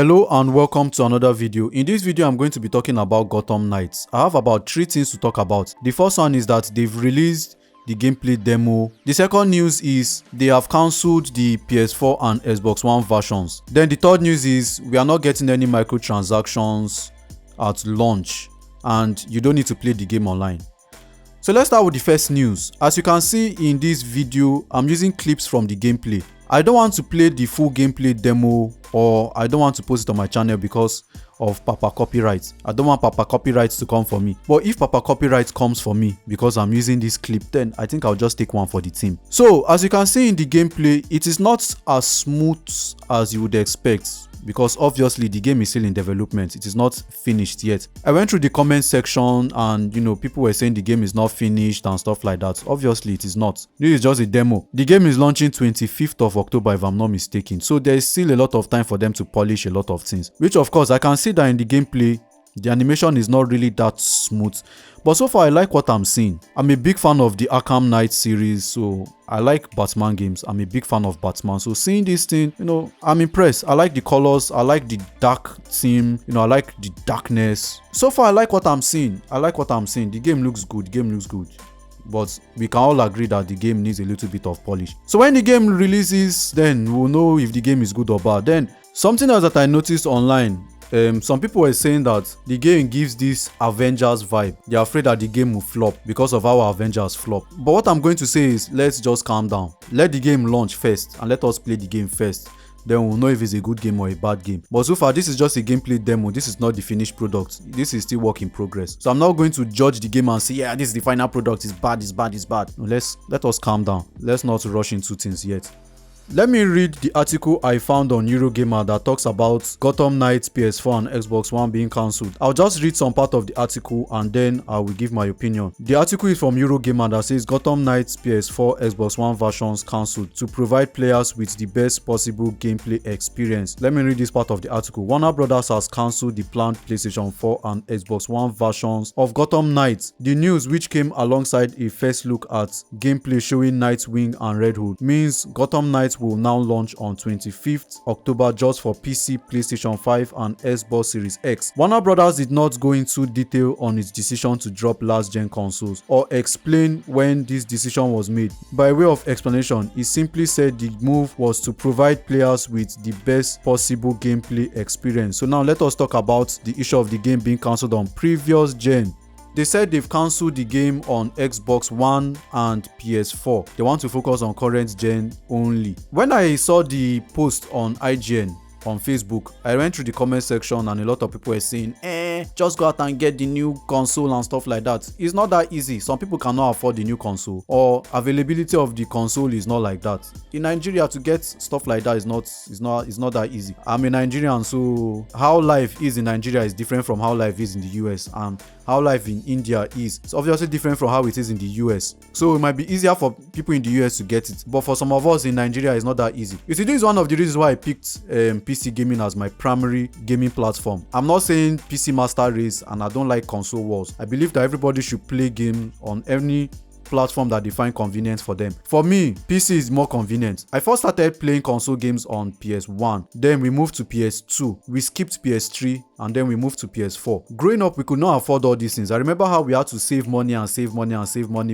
Hello and welcome to another video. In this video, I'm going to be talking about Gotham Knights. I have about 3 things to talk about. The first one is that they've released the gameplay demo. The second news is they have cancelled the PS4 and Xbox One versions. Then the third news is we are not getting any microtransactions at launch and you don't need to play the game online. So let's start with the first news. As you can see in this video, I'm using clips from the gameplay. I don't want to play the full gameplay demo, or I don't want to post it on my channel because of Papa copyright. I don't want Papa copyright to come for me. But if Papa copyright comes for me because I'm using this clip, then I think I'll just take one for the team. So as you can see in the gameplay, it is not as smooth as you would expect, because obviously the game is still in development. It is not finished yet. I went through the comment section and people were saying the game is not finished and stuff like that. Obviously it is not. This is just a demo. The game is launching 25th of October if I'm not mistaken. So there is still a lot of time for them to polish a lot of things, which of course I can see that in the gameplay the animation is not really that smooth, but so far I like what I'm seeing. I'm a big fan of the Arkham Knight series, so I like Batman games. I'm a big fan of Batman, so seeing this thing, I'm impressed. I like the colors, I like the dark theme, I like the darkness. So far I like what I'm seeing. The game looks good. But we can all agree that the game needs a little bit of polish. So when the game releases, then we'll know if the game is good or bad. Then something else that I noticed online, some people were saying that the game gives this Avengers vibe. They're afraid that the game will flop because of how Avengers flop. But what I'm going to say is, let's just calm down. Let the game launch first and let us play the game first. Then we'll know if it's a good game or a bad game. But so far, this is just a gameplay demo. This is not the finished product. This is still work in progress. So I'm not going to judge the game and say, yeah, this is the final product. It's bad. No, let us calm down. Let's not rush into things yet. Let me read the article I found on Eurogamer that talks about Gotham Knights PS4 and Xbox One being cancelled. I'll just read some part of the article and then I will give my opinion. The article is from Eurogamer that says Gotham Knights PS4 Xbox One versions cancelled to provide players with the best possible gameplay experience. Let me read this part of the article. Warner Brothers has cancelled the planned PlayStation 4 and Xbox One versions of Gotham Knights. The news, which came alongside a first look at gameplay showing Nightwing and Red Hood, means Gotham Knights will now launch on 25th October just for PC, PlayStation 5 and Xbox Series X. Warner Brothers did not go into detail on its decision to drop last-gen consoles or explain when this decision was made. By way of explanation, it simply said the move was to provide players with the best possible gameplay experience. So now let us talk about the issue of the game being cancelled on previous gen. They said they've cancelled the game on Xbox One and PS4. They want to focus on current gen only. When I saw the post on IGN on Facebook, I went through the comment section and a lot of people were saying, just go out and get the new console and stuff like that. It's not that easy. Some people cannot afford the new console, or availability of the console is not like that. In Nigeria, to get stuff like that is not that easy. I'm a Nigerian, so how life is in Nigeria is different from how life is in the US, and how life in India is. It's obviously different from how it is in the US. So it might be easier for people in the US to get it, but for some of us in Nigeria, it's not that easy. You see, this is one of the reasons why I picked PC gaming as my primary gaming platform. I'm not saying PC master race and I don't like console wars. I believe that everybody should play game on any platform that they find convenient for them. For me, PC is more convenient. I first started playing console games on PS1, then we moved to PS2, we skipped PS3, and then we moved to PS4. Growing up, we could not afford all these things. I remember how we had to save money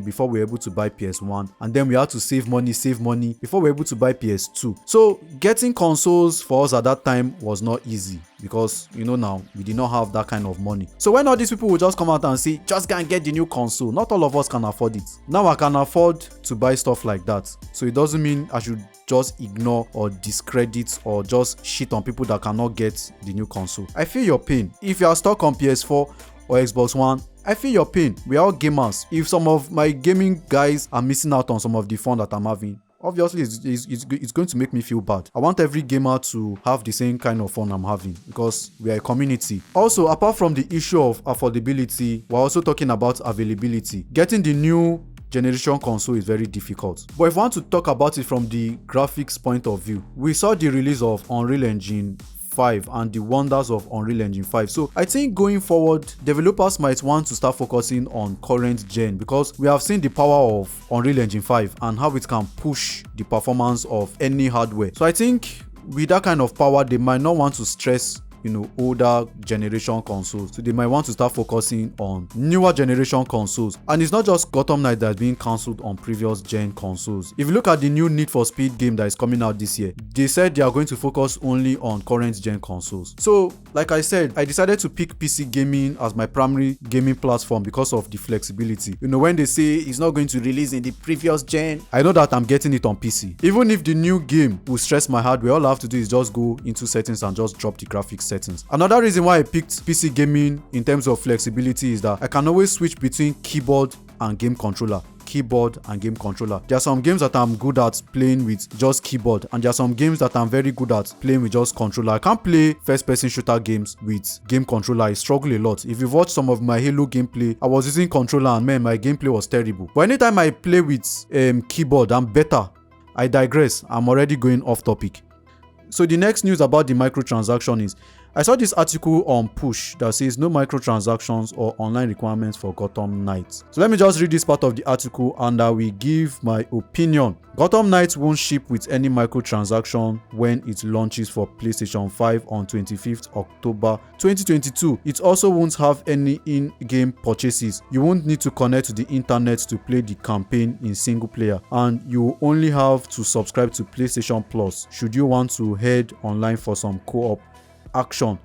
before we were able to buy PS1, and then we had to save money before we were able to buy PS2. So getting consoles for us at that time was not easy, because now we did not have that kind of money. So when all these people would just come out and say, just go and get the new console, not all of us can afford it. Now I can afford to buy stuff like that, so it doesn't mean I should just ignore or discredit or just shit on people that cannot get the new console. I feel your pain. If you are stuck on PS4 or Xbox One, I feel your pain. We are all gamers. If some of my gaming guys are missing out on some of the fun that I'm having, obviously it's going to make me feel bad. I want every gamer to have the same kind of fun I'm having, because we are a community. Also, apart from the issue of affordability, we're also talking about availability. Getting the new generation console is very difficult. But if we want to talk about it from the graphics point of view, we saw the release of Unreal Engine 5 and the wonders of Unreal Engine 5. So I think going forward, developers might want to start focusing on current gen, because we have seen the power of Unreal Engine 5 and how it can push the performance of any hardware. So I think with that kind of power, they might not want to stress older generation consoles, so they might want to start focusing on newer generation consoles. And it's not just Gotham Knight that's being cancelled on previous gen consoles. If you look at the new Need for Speed game that is coming out this year, they said they are going to focus only on current gen consoles. So like I said, I decided to pick PC gaming as my primary gaming platform because of the flexibility. When they say it's not going to release in the previous gen, I know that I'm getting it on PC. Even if the new game will stress my hardware, all I have to do is just go into settings and just drop the graphics settings. Another reason why I picked PC gaming in terms of flexibility is that I can always switch between keyboard and game controller. There are some games that I'm good at playing with just keyboard, and there are some games that I'm very good at playing with just controller. I can't play first person shooter games with game controller. I struggle a lot. If you've watched some of my Halo gameplay, I was using controller and man, my gameplay was terrible. But anytime I play with keyboard, I'm better. I digress. I'm already going off topic. So the next news about the microtransaction is, I saw this article on Push that says no microtransactions or online requirements for Gotham Knights. So let me just read this part of the article and I will give my opinion. Gotham Knights won't ship with any microtransaction when it launches for PlayStation 5 on 25th October 2022. It also won't have any in-game purchases. You won't need to connect to the internet to play the campaign in single player, and you only have to subscribe to PlayStation Plus should you want to head online for some co-op action.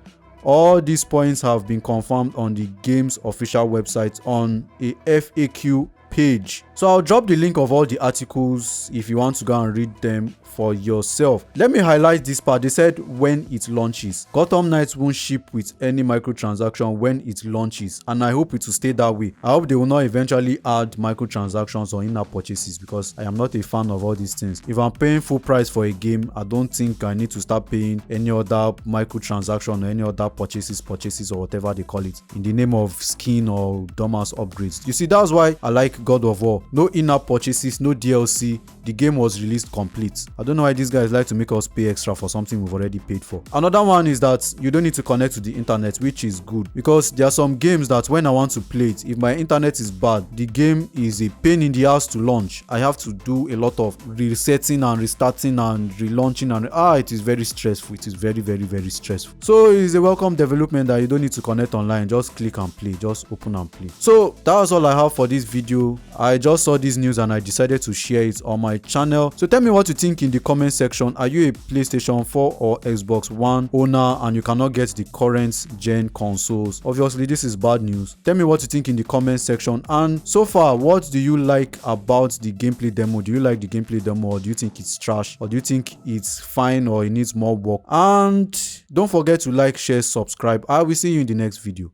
All these points have been confirmed on the game's official website on a FAQ page. So I'll drop the link of all the articles if you want to go and read them for yourself. Let me highlight this part. They said when it launches. Gotham Knights won't ship with any microtransaction when it launches, and I hope it will stay that way. I hope they will not eventually add microtransactions or in-app purchases, because I am not a fan of all these things. If I'm paying full price for a game, I don't think I need to start paying any other microtransaction or any other purchases or whatever they call it in the name of skin or dumbass upgrades. You see, that's why I like God of War. No in-app purchases, no DLC. The game was released complete. I don't know why these guys like to make us pay extra for something we've already paid for. Another one is that you don't need to connect to the internet, which is good, because there are some games that when I want to play it, if my internet is bad, the game is a pain in the ass to launch. I have to do a lot of resetting and restarting and relaunching, and it is very stressful. It is very, very, very stressful. So it's a welcome development that you don't need to connect online. Just click and play. Just open and play. So that was all I have for this video. I just saw this news and I decided to share it on my channel. So tell me what you think in the comment section. Are you a PlayStation 4 or Xbox One owner and you cannot get the current gen consoles? Obviously this is bad news. Tell me what you think in the comment section, and so far what do you like about the gameplay demo? Do you like the gameplay demo, or do you think it's trash, or do you think it's fine, or it needs more work? And don't forget to like, share, subscribe. I will see you in the next video.